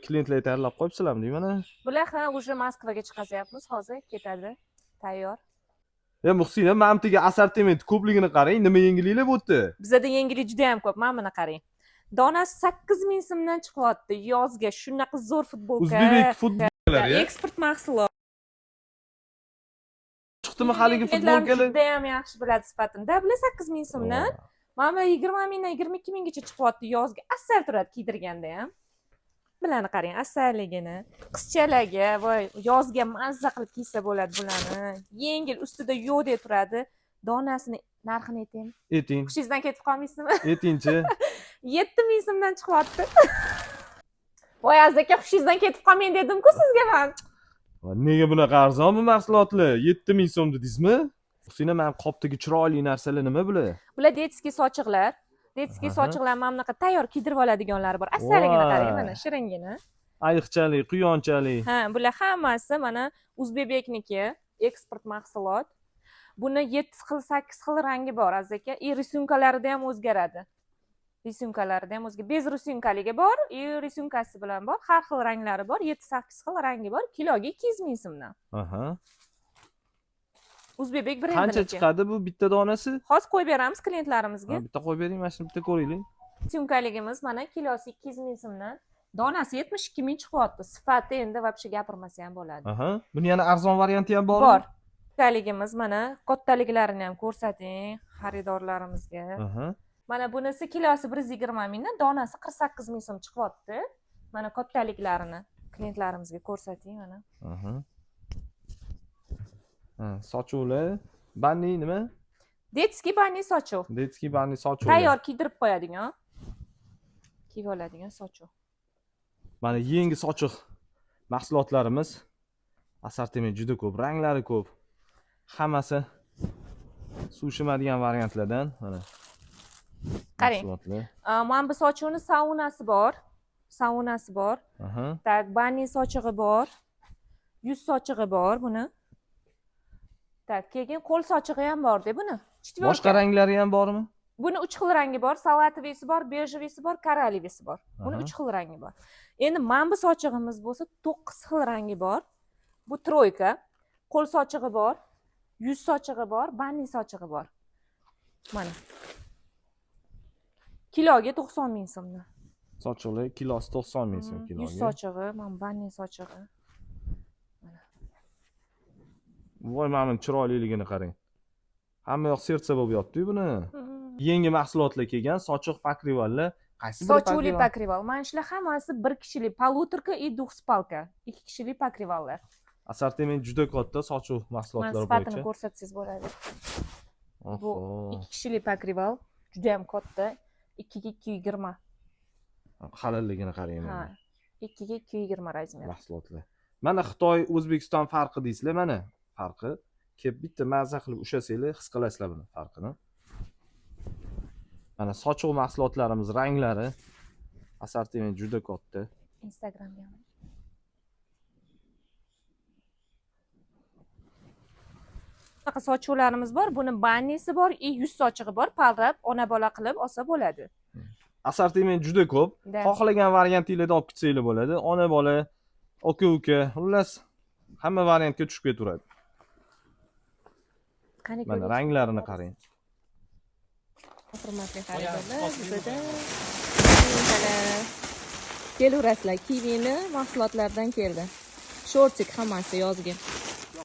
Klientlar tayyorlab qo'yibsizlarmi deyman. Bular ha, уже Moskvaga chiqasyapmiz, hozir ketadi. Tayyor. Muhsin, mamtiga assortiment ko'pligini qarang, nima yengilliklar bo'pti. Bizda yengillik juda ham ko'p. Mana buni qarang. Donasi 8000 so'mdan chiqyapti. Yozga shunaqa zo'r futbolka. O'zbek futbolkalar, eksport mahsulot. Chiqdimi haligi futbolkalar? Juda ham yaxshi biladi sifatini. Da, bular 8000 so'mdan. Mana 20 mingdan 22 minggacha chiqyapti yozga. Asal turadi kiydirganda ham. Bularni qarang, asalligini. Qizchalarga voy yozga mazza qilib kiysa bo'ladi bularni. Yengil, ustida yo'dek turadi. Donasini narxini aytaymi? Ayting. Hushingizdan ketib qolmaysizmi? Aytingchi. 7000 so'mdan chiqyapti. Voy aka, hushingizdan ketib qolmang dedim-ku sizga men. Nega bunaqa arzon bu mahsulotlar? 7000 so'm dedingizmi? Husayn, men qopdagi chiroyli narsalar nima bular? Bular detskiy sochiqlar. Detskiy sochiqlar mana bunaqa tayyor kiydirib oladiganlari bor. Asaligini qarang, mana shiringina. Ayiqchalik, quyonchalik. Ha, bular hammasi mana O'zbekniki, eksport mahsulot. Buni 7 xil, 8 xil rangi bor, aka. Risunkalarida ham o'zgaradi. Risunkalarida ham o'zga. Bez risunkaligi bor, risyunkasi bilan bor. Har xil ranglari bor, 7-8 xil rangi bor. Kiloga 200 ming so'mdan. Aha. O'zbek brendiniki. Qancha chiqadi bu bitta donasi? Hozir qo'yib beramiz klientlarimizga. Bitta qo'yib bering, mana shuni bitta ko'ringlar. Risunkaligimiz mana kilosi 200 ming so'mdan. Donasi 72 ming chiqyapti. Sifati endi vobshe gapirmasa ham bo'ladi. Aha. Buni yana arzon varianti ham bormi? Bor. Kaligimiz mana kattaliklarini ham ko'rsating xaridorlarimizga. Aha. Mana bunisi kilosi 120 mingdan, donasi 48 ming so'm chiqyapti. Mana kattaliklarini klientlarimizga ko'rsating mana. Aha. Sochuvlar, banni nima? Detskiy banni sochuv. Detskiy banni sochuv. Tayyor kiydirib qo'yadigan. Kiyib oladigan sochuv. Mana yangi sochiq mahsulotlarimiz assortiment juda ko'p, ranglari ko'p. Hammasi suvshimadigan variantlardan mana. Qarang. Mana bu sochuvni saunasi bor. Saunasi bor. Aha. Tak, banni sochig'i bor. Yuz sochig'i bor buni. Tak, keyin qo'l sochig'i ham bor-da buni. Boshqa ranglari ham bormi? Buni 3 xil rangi bor, salatovisi bor, bejevisi bor, koralivisi bor. Buni 3 xil rangi bor. Endi mana bu sochig'imiz bo'lsa 9 xil rangi bor. Bu troyka. Qo'l sochig'i bor, yuz sochig'i bor, banni sochig'i bor. Mana. Kiloga 90 ming so'mdan. Sochiqlar kilosi 90 ming so'm kiloga. Yuz sochig'i, mana banni sochig'i. Voy, mana chiroyliligini qarang. Hamma yoq sertsa bo'lib yotdi-ku buni. Yangi mahsulotlar kelgan, sochiq pakrivallar. Qaysi biri pakrival? Sochuvli pakrival. Mana shular hammasi 1 kishilik palutrka и двухспалка. 2 kishilik pakrivallar. Assortiment juda katta sochuv mahsulotlari bo'yicha. Sifatini ko'rsatsangiz bo'ladi. Bu 2 kishilik pakrival, juda ham katta. 2 ga 220. Qalinligini qarang Ha, mana. 2 ga 220 razmer. Mahsulotlar. Mana Xitoy, O'zbekiston farqi deysizlar, mana farqi. Kelib bitta mazza qilib ushlasanglar, his qilasizlar buni farqini. Mana sochuv mahsulotlarimiz ranglari, assortiment juda katta. Instagramga. Bunaqa sochuvlarimiz bor, buni bannisi bor, yuz sochig'i bor, palrab ona bola qilib olsa bo'ladi. Assortiment juda ko'p. Xohlagan variantinglarda olib ketsanglar bo'ladi. Ona bola, aka-uka, xullas hamma variantga tushib ketaveradi. Mana ranglarini qarang. Hurmatli xaridorlar, bizda kelaverasizlar, kivini mahsulotlardan keldi. Shortik hammasi yozgi.